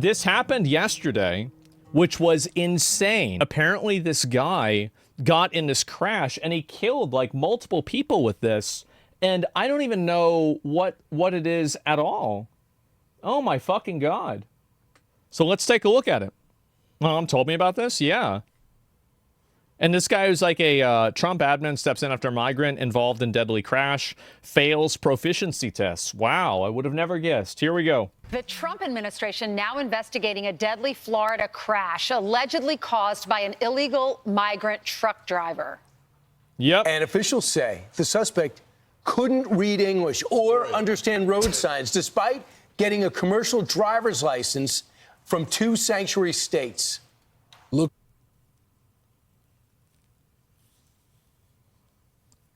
This happened yesterday, which was insane. Apparently this guy got in this crash and he killed like multiple people with this. And I don't even know what it is at all. Oh my fucking God. So let's take a look at it. Mom told me about this? Yeah. And this guy who's like a Trump admin steps in after migrant involved in deadly crash, fails proficiency tests. Wow, I would have never guessed. Here we go. The Trump administration now investigating a deadly Florida crash allegedly caused by an illegal migrant truck driver. Yep. And officials say the suspect couldn't read English or understand road signs despite getting a commercial driver's license from 2 sanctuary states. Look.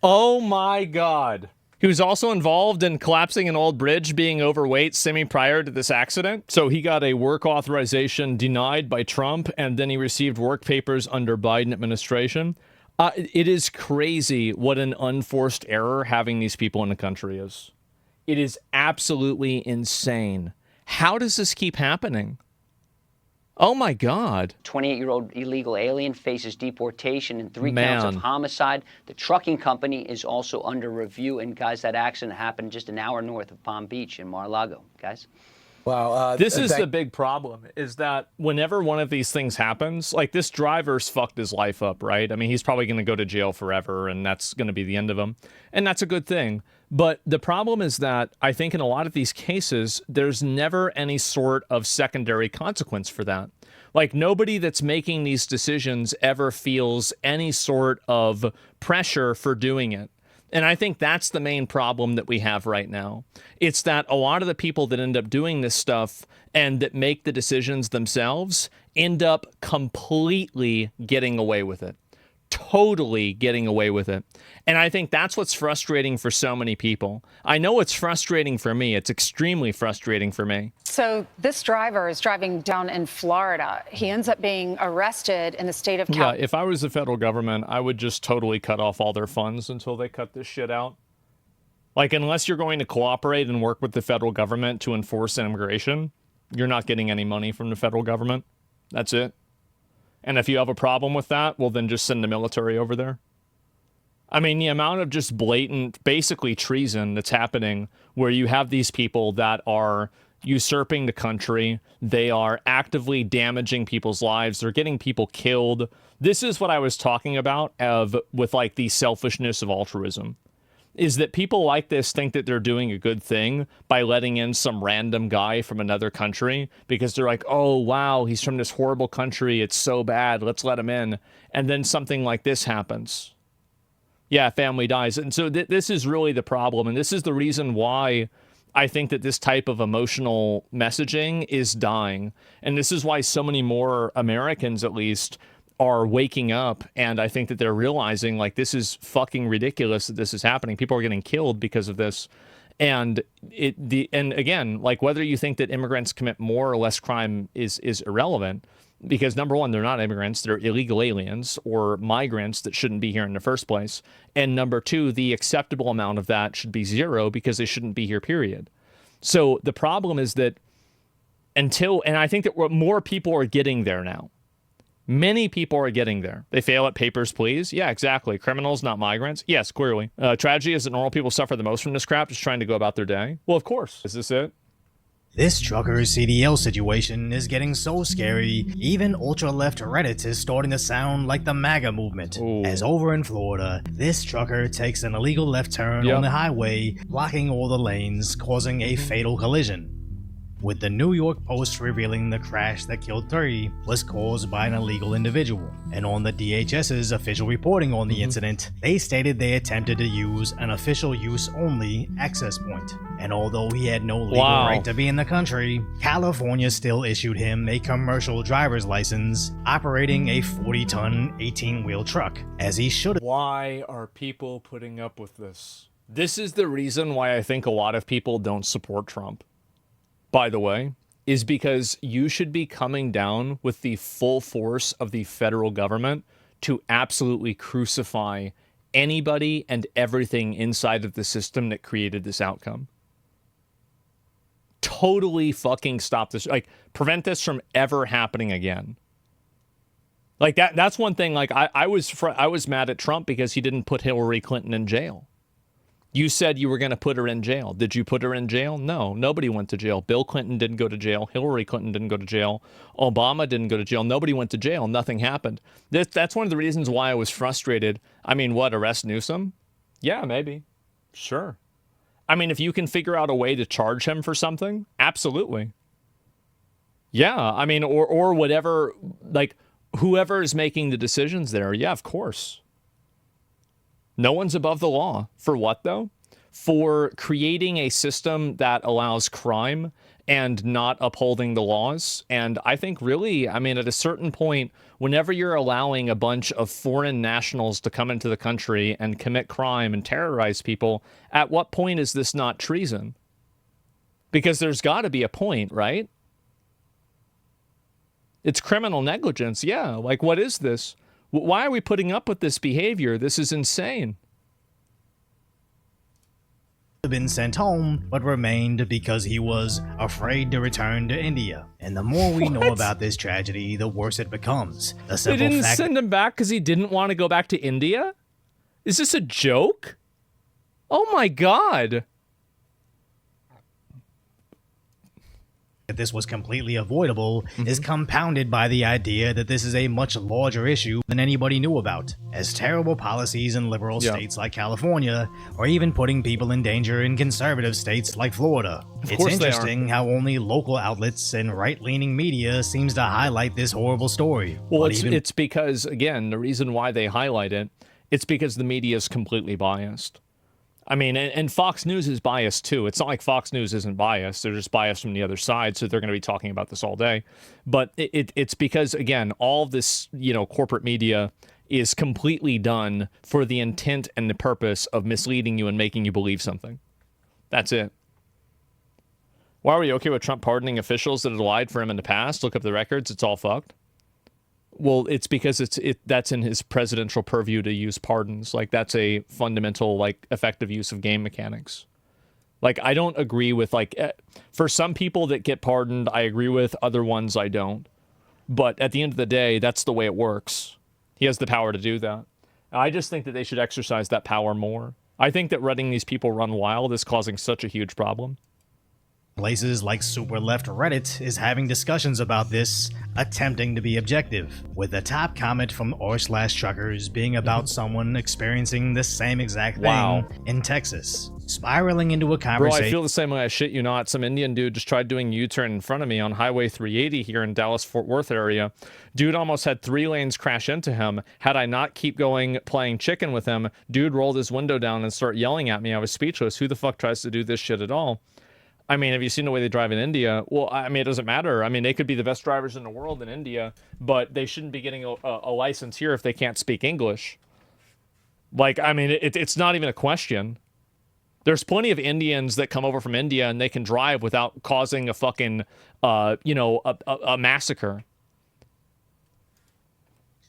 Oh my God. He was also involved in collapsing an old bridge, being overweight prior to this accident. So he got a work authorization denied by Trump, and then he received work papers under Biden administration. It is crazy what an unforced error having these people in the country is. It is absolutely insane. How does this keep happening? Oh my God. 28-year-old illegal alien faces deportation and 3 counts of homicide. The trucking company is also under review. And guys, that accident happened just an hour north of Palm Beach in Mar-a-Lago, guys. Wow. This is the big problem, is that whenever one of these things happens, like this driver's fucked his life up, right? I mean, he's probably going to go to jail forever, and that's going to be the end of him. And that's a good thing. But the problem is that I think in a lot of these cases, there's never any sort of secondary consequence for that. Like nobody that's making these decisions ever feels any sort of pressure for doing it. And I think that's the main problem that we have right now. It's that a lot of the people that end up doing this stuff and that make the decisions themselves end up completely getting away with it. Totally getting away with it. And I think that's what's frustrating for so many people. I know it's frustrating for me. It's extremely frustrating for me. So this driver is driving down in Florida. He ends up being arrested in the state of California. Yeah, if I was the federal government, I would just totally cut off all their funds until they cut this shit out. Like, unless you're going to cooperate and work with the federal government to enforce immigration, you're not getting any money from the federal government. That's it. And if you have a problem with that, well, then just send the military over there. I mean, the amount of just blatant, basically treason that's happening where you have these people that are usurping the country. They are actively damaging people's lives. They're getting people killed. This is what I was talking about with like the selfishness of altruism. Is that people like this think that they're doing a good thing by letting in some random guy from another country because they're like, oh, wow, he's from this horrible country. It's so bad. Let's let him in. And then something like this happens. Yeah, family dies. And so this is really the problem. And this is the reason why I think that this type of emotional messaging is dying. And this is why so many more Americans, at least, are waking up, and I think that they're realizing like this is fucking ridiculous that this is happening. People are getting killed because of this, and again, like whether you think that immigrants commit more or less crime is irrelevant, because number one, they're not immigrants; they're illegal aliens or migrants that shouldn't be here in the first place, and number two, the acceptable amount of that should be 0 because they shouldn't be here. Period. So the problem is that and I think that more people are getting there now. Many people are getting there. They fail at papers, please. Yeah, exactly. Criminals, not migrants. Yes, clearly. Tragedy is that normal people suffer the most from this crap, just trying to go about their day. Well, of course. Is this it? This trucker's CDL situation is getting so scary, even ultra-left Reddit is starting to sound like the MAGA movement. Ooh. As over in Florida, this trucker takes an illegal left turn on the highway, blocking all the lanes, causing a fatal collision. With the New York Post revealing the crash that killed 3 was caused by an illegal individual. And on the DHS's official reporting on the incident, they stated they attempted to use an official use only access point. And although he had no legal right to be in the country, California still issued him a commercial driver's license operating a 40-ton 18-wheel truck, as he should have. Why are people putting up with this? This is the reason why I think a lot of people don't support Trump, by the way, is because you should be coming down with the full force of the federal government to absolutely crucify anybody and everything inside of the system that created this outcome. totally fucking stop this, like prevent this from ever happening again. Like that's one thing. Like I was mad at Trump because he didn't put Hillary Clinton in jail. You said you were going to put her in jail. Did you put her in jail? No, nobody went to jail. Bill Clinton didn't go to jail. Hillary Clinton didn't go to jail. Obama didn't go to jail. Nobody went to jail. Nothing happened. That's one of the reasons why I was frustrated. I mean, what, arrest Newsom? Yeah, maybe. Sure. I mean, if you can figure out a way to charge him for something, absolutely. Yeah, I mean, or whatever, like, whoever is making the decisions there, yeah, of course. No one's above the law. For what, though? For creating a system that allows crime and not upholding the laws. And I think really, I mean, at a certain point, whenever you're allowing a bunch of foreign nationals to come into the country and commit crime and terrorize people, at what point is this not treason? Because there's got to be a point, right? It's criminal negligence. Yeah, like, what is this? Why are we putting up with this behavior? This is insane. Been sent home, but remained because he was afraid to return to India. And the more we know about this tragedy, the worse it becomes. They didn't send him back because he didn't want to go back to India? Is this a joke? Oh my God. That this was completely avoidable is compounded by the idea that this is a much larger issue than anybody knew about, as terrible policies in liberal states like California are even putting people in danger in conservative states like Florida. It's interesting how only local outlets and right-leaning media seems to highlight this horrible story. Well, it's because, again, the reason why they highlight it, it's because the media is completely biased. I mean, and Fox News is biased too. It's not like Fox News isn't biased. They're just biased from the other side, so they're going to be talking about this all day. But it's because, again, all this, corporate media is completely done for the intent and the purpose of misleading you and making you believe something. That's it. Why were you okay with Trump pardoning officials that had lied for him in the past? Look up the records. It's all fucked. Well, it's because that's in his presidential purview to use pardons. Like, that's a fundamental, effective use of game mechanics. Like, I don't agree with, for some people that get pardoned, I agree with. Other ones, I don't. But at the end of the day, that's the way it works. He has the power to do that. I just think that they should exercise that power more. I think that letting these people run wild is causing such a huge problem. Places like super left Reddit is having discussions about this, attempting to be objective, with the top comment from r/truckers being about someone experiencing the same exact thing in Texas, spiraling into a conversation. Bro, I feel the same way. I shit you not. Some Indian dude just tried doing a U-turn in front of me on Highway 380 here in Dallas-Fort Worth area. Dude almost had 3 lanes crash into him. Had I not keep going playing chicken with him, dude rolled his window down and started yelling at me. I was speechless. Who the fuck tries to do this shit at all? I mean, have you seen the way they drive in India? Well, I mean, it doesn't matter. I mean, they could be the best drivers in the world in India, but they shouldn't be getting a license here if they can't speak English. Like, I mean, it's not even a question. There's plenty of Indians that come over from India and they can drive without causing a fucking, a massacre.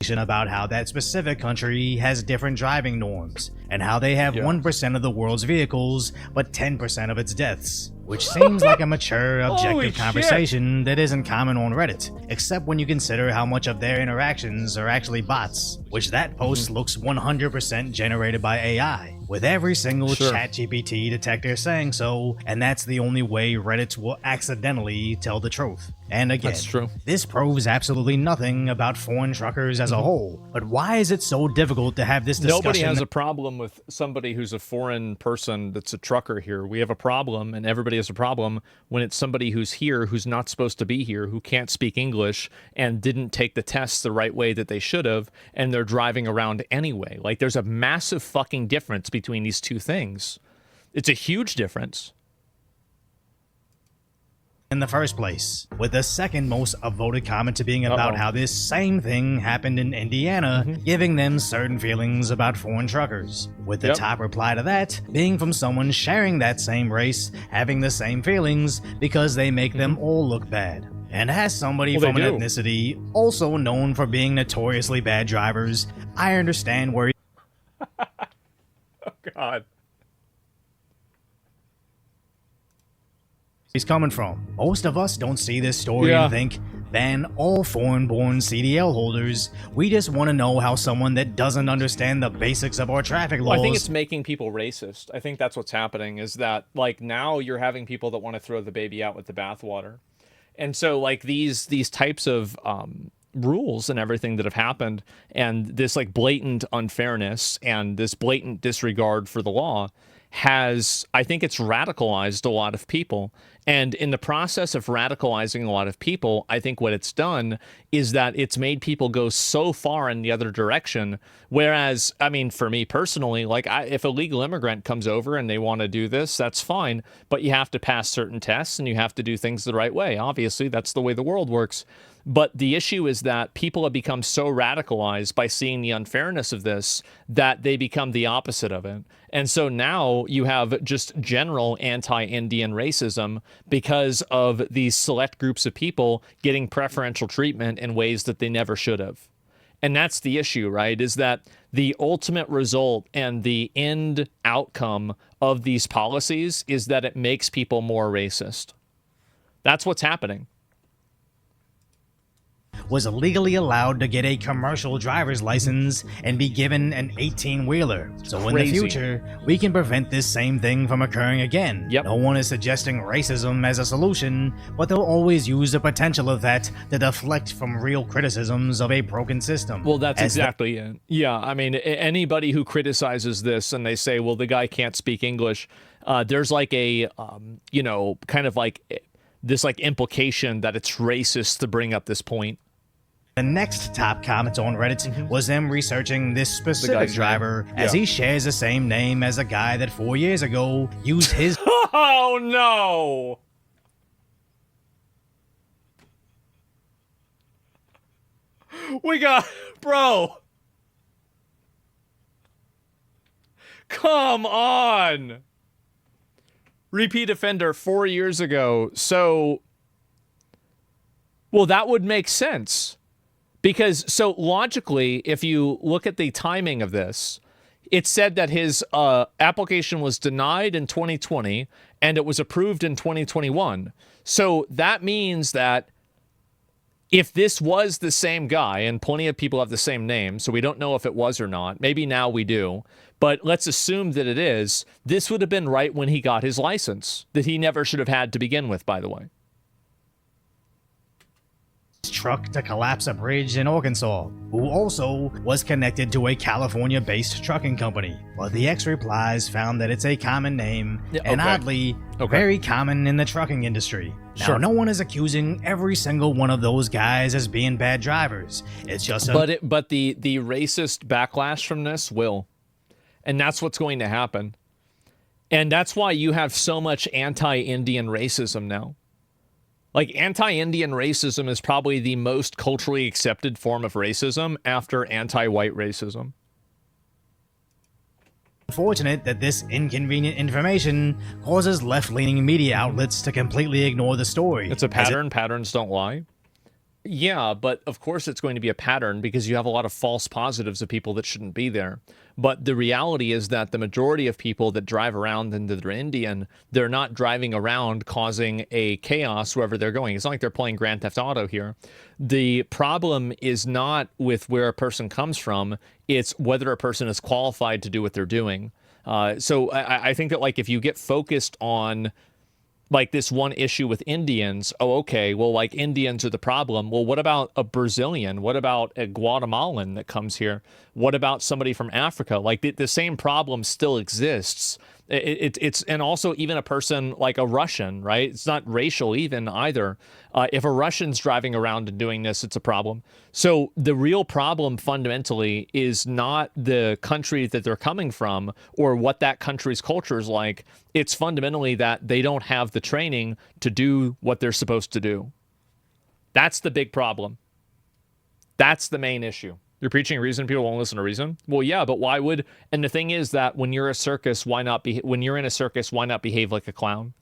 About how that specific country has different driving norms and how they have 1% of the world's vehicles but 10% of its deaths, which seems like a mature, objective conversation that isn't common on Reddit, except when you consider how much of their interactions are actually bots, which that post looks 100% generated by AI, with every single ChatGPT detector saying so, and that's the only way Reddit will accidentally tell the truth. And again, that's true. This proves absolutely nothing about foreign truckers as a whole, but why is it so difficult to have this discussion? Nobody has a problem with somebody who's a foreign person that's a trucker here. We have a problem, and everybody has a problem when it's somebody who's here who's not supposed to be here, who can't speak English and didn't take the tests the right way that they should have, and they're driving around anyway. Like, there's a massive fucking difference between these two things. It's a huge difference. In the first place, with the second most voted comment to being about how this same thing happened in Indiana, giving them certain feelings about foreign truckers, with the top reply to that being from someone sharing that same race, having the same feelings because they make them all look bad. And as somebody from an ethnicity also known for being notoriously bad drivers, I understand where Oh God. he's coming from. Most of us don't see this story Yeah. and think, ban all foreign-born CDL holders. We just want to know how someone that doesn't understand the basics of our traffic laws. Well, I think it's making people racist. I think that's what's happening, is that like now you're having people that want to throw the baby out with the bathwater. And so like these types of rules and everything that have happened, and this like blatant unfairness and this blatant disregard for the law has, I think it's radicalized a lot of people. And in the process of radicalizing a lot of people, I think what it's done is that it's made people go so far in the other direction. Whereas, I mean, for me personally, like if a legal immigrant comes over and they want to do this, that's fine. But you have to pass certain tests and you have to do things the right way. Obviously, that's the way the world works. But the issue is that people have become so radicalized by seeing the unfairness of this that they become the opposite of it. And so now you have just general anti-Indian racism because of these select groups of people getting preferential treatment in ways that they never should have. And that's the issue, right? Is that the ultimate result and the end outcome of these policies is that it makes people more racist. That's what's happening. Was legally allowed to get a commercial driver's license and be given an 18-wheeler. So in the Crazy. future, we can prevent this same thing from occurring again. Yep. No one is suggesting racism as a solution, but they'll always use the potential of that to deflect from real criticisms of a broken system. Well, that's As exactly it. Yeah, I mean, anybody who criticizes this and they say, well, the guy can't speak English, there's like a, kind of like this like implication that it's racist to bring up this point. The next top comment on Reddit was them researching this specific guy's name. driver, as Yeah. he shares the same name as a guy that 4 years ago used his Oh, no. We got... Bro. Come on. Repeat offender 4 years ago. So... Well, that would make sense. Because, so logically, if you look at the timing of this, it said that his application was denied in 2020 and it was approved in 2021. So that means that if this was the same guy, and plenty of people have the same name, so we don't know if it was or not, maybe now we do, but let's assume that it is, this would have been right when he got his license, that he never should have had to begin with, by the way. truck to collapse a bridge in Arkansas, who also was connected to a California-based trucking company. But the X replies found that it's a common name, and okay. oddly, very common in the trucking industry. Now, Sure. no one is accusing every single one of those guys as being bad drivers. It's just But the racist backlash from this will. And that's what's going to happen. And that's why you have so much anti-Indian racism now. Like, anti-Indian racism is probably the most culturally accepted form of racism after anti-white racism. unfortunate that this inconvenient information causes left-leaning media outlets to completely ignore the story. It's a pattern. Patterns don't lie. Yeah, but of course it's going to be a pattern because you have a lot of false positives of people that shouldn't be there. But the reality is that the majority of people that drive around and that are Indian, they're not driving around causing a chaos wherever they're going. It's not like they're playing Grand Theft Auto here. The problem is not with where a person comes from. It's whether a person is qualified to do what they're doing. So I think that, like, if you get focused on like this one issue with Indians, oh, okay, well, like, Indians are the problem. Well, what about a Brazilian? What about a Guatemalan that comes here? What about somebody from Africa? Like, the same problem still exists. It's and also even a person like a Russian, right? It's not racial even either. If a Russian's driving around and doing this, it's a problem. So the real problem fundamentally is not the country that they're coming from or what that country's culture is like. It's fundamentally that they don't have the training to do what they're supposed to do. That's the big problem. That's the main issue. You're preaching reason, people won't listen to reason. Well, yeah, but why would? And the thing is that when you're a circus, why not be? When you're in a circus, why not behave like a clown?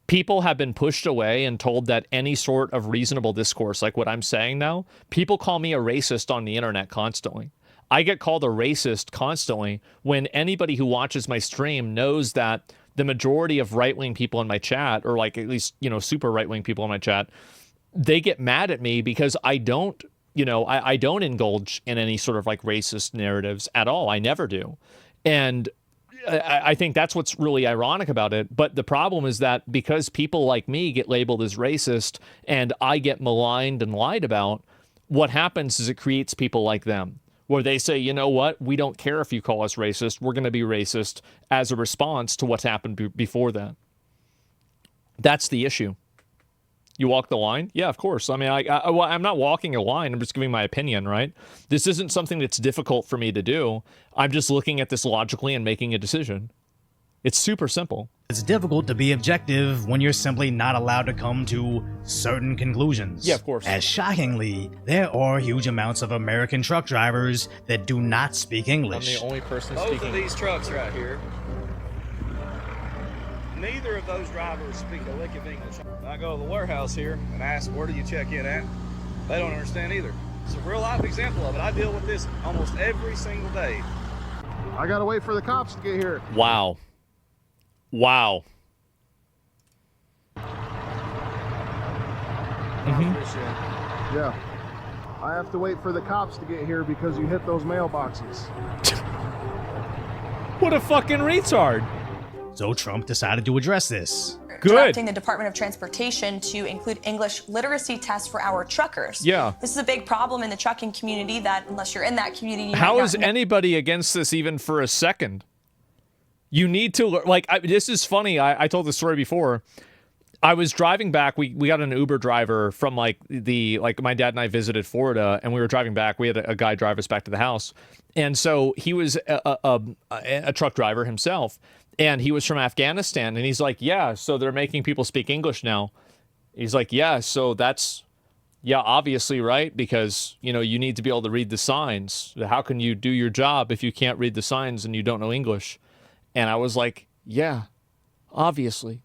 People have been pushed away and told that any sort of reasonable discourse, like what I'm saying now, people call me a racist on the internet constantly. I get called a racist constantly when anybody who watches my stream knows that the majority of right-wing people in my chat, or like at least, super right-wing people in my chat, they get mad at me because I don't, I don't indulge in any sort of like racist narratives at all. I never do. And I think that's what's really ironic about it. But the problem is that because people like me get labeled as racist and I get maligned and lied about, what happens is it creates people like them where they say, you know what, we don't care if you call us racist. We're going to be racist as a response to what's happened before that. That's the issue. You walk the line? Yeah, of course. I mean, I'm not walking a line. I'm just giving my opinion, right? This isn't something that's difficult for me to do. I'm just looking at this logically and making a decision. It's super simple. It's difficult to be objective when you're simply not allowed to come to certain conclusions. Yeah, of course. As shockingly, there are huge amounts of American truck drivers that do not speak English. I'm the only person Both speaking. of these trucks right here, neither of those drivers speak a lick of English. I go to the warehouse here and ask, where do you check in at? They don't understand either. It's a real life example of it. I deal with this almost every single day. I gotta wait for the cops to get here. Wow. Wow. Yeah. I have to wait for the cops to get here because you hit those mailboxes. What a fucking retard. So Trump decided to address this. Good. Directing the Department of Transportation to include English literacy tests for our truckers. Yeah. This is a big problem in the trucking community that unless you're in that community, you How might is not know. anybody against this even for a second? You need to learn. This is funny. I told the story before. I was driving back. We got an Uber driver from my dad and I visited Florida, and we were driving back. We had a guy drive us back to the house, and so he was a truck driver himself, and he was from Afghanistan, and he's like, yeah, so they're making people speak English now. He's like, yeah, so that's, yeah, obviously, right? Because, you need to be able to read the signs. How can you do your job if you can't read the signs and you don't know English? And I was like, yeah, obviously.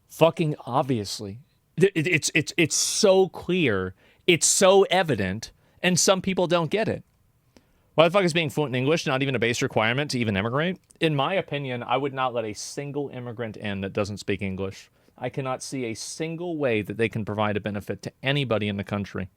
Fucking obviously. It's so clear. It's so evident. And some people don't get it. Why the fuck is being fluent in English not even a base requirement to even immigrate? In my opinion, I would not let a single immigrant in that doesn't speak English. I cannot see a single way that they can provide a benefit to anybody in the country.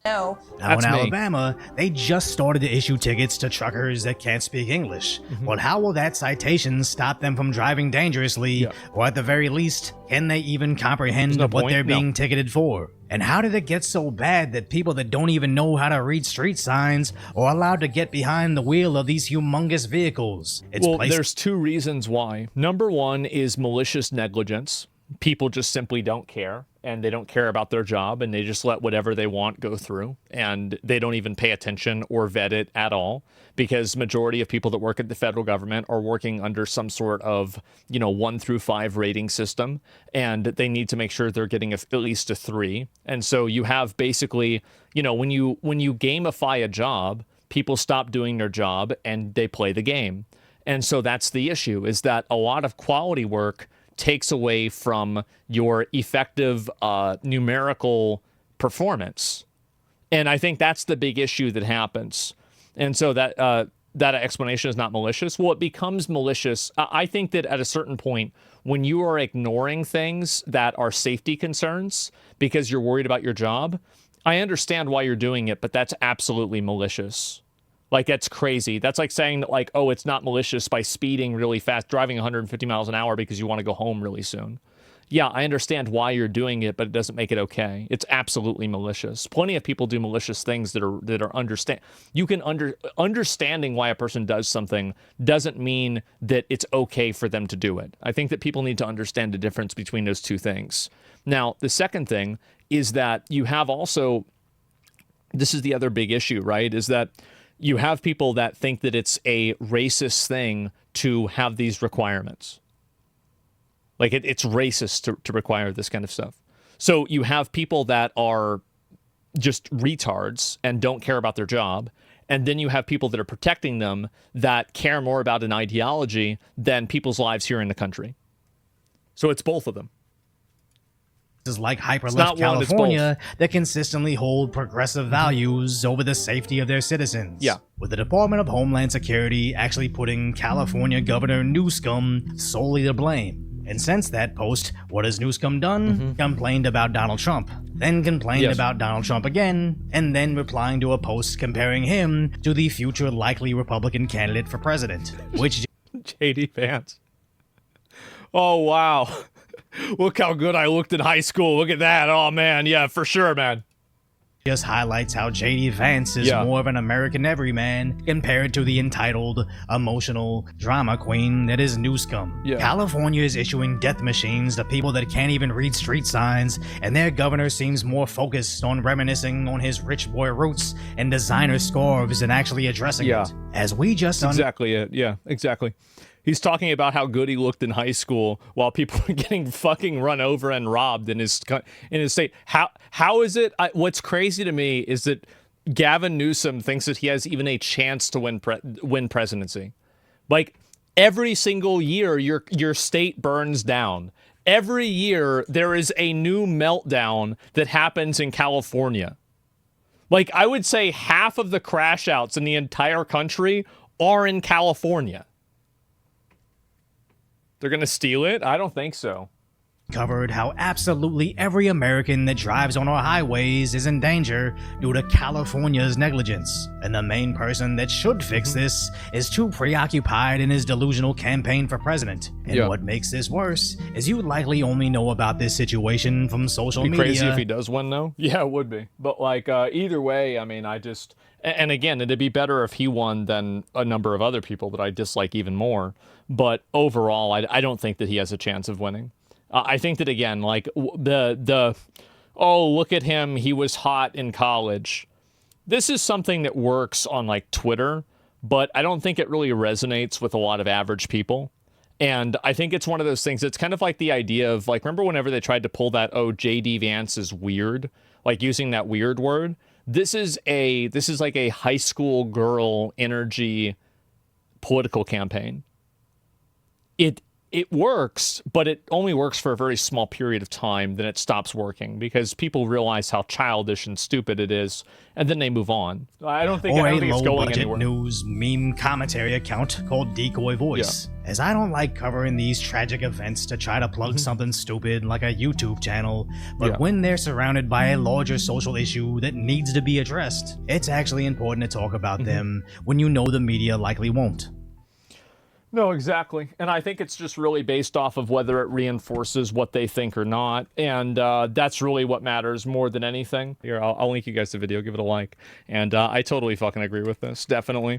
No. Now That's in me. Alabama, they just started to issue tickets to truckers that can't speak English. Well, how will that citation stop them from driving dangerously? Or at the very least, can they even comprehend There's no what point? they're No. being ticketed for? And how did it get so bad that people that don't even know how to read street signs are allowed to get behind the wheel of these humongous vehicles? There's two reasons why. Number one is malicious negligence. People just simply don't care, and they don't care about their job, and they just let whatever they want go through, and they don't even pay attention or vet it at all, because majority of people that work at the federal government are working under some sort of 1 through 5 rating system, and they need to make sure they're getting at least a 3. And so you have basically, when you gamify a job, people stop doing their job and they play the game. And so that's the issue, is that a lot of quality work takes away from your effective numerical performance. And I think that's the big issue that happens. And so that explanation is not malicious. Well, it becomes malicious. I think that at a certain point, when you are ignoring things that are safety concerns because you're worried about your job, I understand why you're doing it, but that's absolutely malicious. Like, that's crazy. That's like saying that, like, oh, it's not malicious by speeding really fast, driving 150 miles an hour because you want to go home really soon. Yeah, I understand why you're doing it, but it doesn't make it okay. It's absolutely malicious. Plenty of people do malicious things that are understand. You can understanding why a person does something doesn't mean that it's okay for them to do it. I think that people need to understand the difference between those two things. Now, the second thing is that you have also, this is the other big issue, right? Is that you have people that think that it's a racist thing to have these requirements. Like, it's racist to require this kind of stuff. So you have people that are just retards and don't care about their job. And then you have people that are protecting them that care more about an ideology than people's lives here in the country. So it's both of them. like not hyper-left one, it's California that consistently hold progressive values over the safety of their citizens. Yeah. With the Department of Homeland Security actually putting California Governor Newsom solely to blame. And since that post, what has Newsom done? Complained about Donald Trump, then complained about Donald Trump again, and then replying to a post comparing him to the future likely Republican candidate for president, which JD Vance. Oh, wow. Look how good I looked in high school. Look at that. Oh, man. Yeah, for sure, man. just highlights how JD Vance is more of an American everyman compared to the entitled, emotional drama queen that is Newsom. California is issuing death machines to people that can't even read street signs, and their governor seems more focused on reminiscing on his rich boy roots and designer scarves than actually addressing it. As we just exactly it. Yeah, exactly. He's talking about how good he looked in high school while people were getting fucking run over and robbed in his state. How is it? What's crazy to me is that Gavin Newsom thinks that he has even a chance to win presidency. Like every single year, your state burns down. Every year there is a new meltdown that happens in California. Like I would say half of the crash outs in the entire country are in California. They're going to steal it? I don't think so. Covered how absolutely every American that drives on our highways is in danger due to California's negligence. And the main person that should fix this is too preoccupied in his delusional campaign for president. And what makes this worse is you likely only know about this situation from social media. It'd be crazy if he does win, though. Yeah, it would be. But like either way, I mean, and again, it'd be better if he won than a number of other people that I dislike even more. But overall, I don't think that he has a chance of winning. I think that, again, like oh, look at him, he was hot in college. This is something that works on like Twitter, but I don't think it really resonates with a lot of average people. And I think it's one of those things, it's kind of like the idea of like, remember whenever they tried to pull that, oh, JD Vance is weird, like using that weird word? This is like a high school girl energy political campaign. It works, but it only works for a very small period of time. Then it stops working because people realize how childish and stupid it is, and then they move on. I don't think it's going anywhere. News meme commentary account called Decoy Voice. As I don't like covering these tragic events to try to plug something stupid like a YouTube channel, but when they're surrounded by a larger social issue that needs to be addressed, it's actually important to talk about them when you know the media likely won't. No, exactly. And I think it's just really based off of whether it reinforces what they think or not. And that's really what matters more than anything. Here, I'll link you guys the video. Give it a like. And I totally fucking agree with this. Definitely.